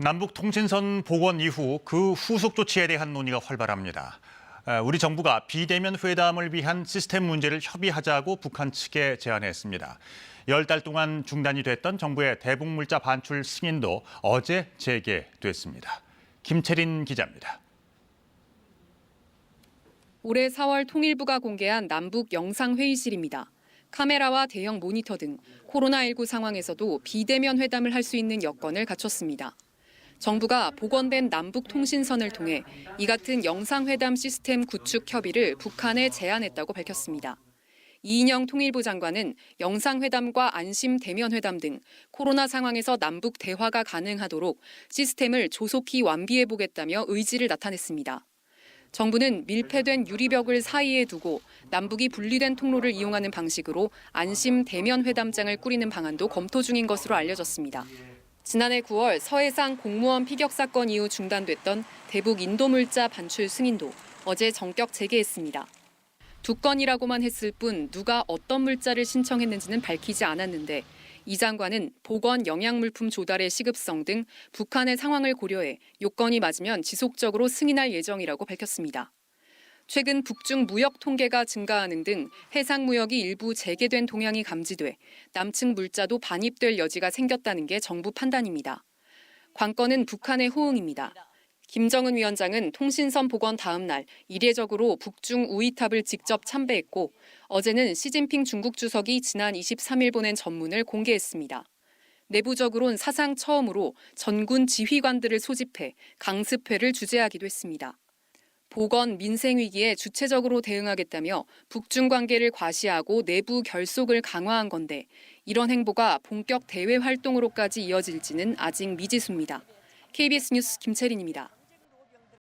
남북통신선 복원 이후 그 후속 조치에 대한 논의가 활발합니다. 우리 정부가 비대면 회담을 위한 시스템 문제를 협의하자고 북한 측에 제안했습니다. 10달 동안 중단이 됐던 정부의 대북물자 반출 승인도 어제 재개됐습니다. 김채린 기자입니다. 올해 4월 통일부가 공개한 남북 영상회의실입니다. 카메라와 대형 모니터 등 코로나19 상황에서도 비대면 회담을 할 수 있는 여건을 갖췄습니다. 정부가 복원된 남북통신선을 통해 이 같은 영상회담 시스템 구축 협의를 북한에 제안했다고 밝혔습니다. 이인영 통일부 장관은 영상회담과 안심 대면회담 등 코로나 상황에서 남북 대화가 가능하도록 시스템을 조속히 완비해보겠다며 의지를 나타냈습니다. 정부는 밀폐된 유리벽을 사이에 두고 남북이 분리된 통로를 이용하는 방식으로 안심 대면회담장을 꾸리는 방안도 검토 중인 것으로 알려졌습니다. 지난해 9월 서해상 공무원 피격 사건 이후 중단됐던 대북 인도물자 반출 승인도 어제 전격 재개했습니다. 두 건이라고만 했을 뿐 누가 어떤 물자를 신청했는지는 밝히지 않았는데 이 장관은 보건 영양물품 조달의 시급성 등 북한의 상황을 고려해 요건이 맞으면 지속적으로 승인할 예정이라고 밝혔습니다. 최근 북중 무역 통계가 증가하는 등 해상 무역이 일부 재개된 동향이 감지돼 남측 물자도 반입될 여지가 생겼다는 게 정부 판단입니다. 관건은 북한의 호응입니다. 김정은 위원장은 통신선 복원 다음 날 이례적으로 북중 우이탑을 직접 참배했고 어제는 시진핑 중국 주석이 지난 23일 보낸 전문을 공개했습니다. 내부적으론 사상 처음으로 전군 지휘관들을 소집해 강습회를 주재하기도 했습니다. 보건 민생 위기에 주체적으로 대응하겠다며 북중 관계를 과시하고 내부 결속을 강화한 건데 이런 행보가 본격 대외 활동으로까지 이어질지는 아직 미지수입니다. KBS 뉴스 김채린입니다.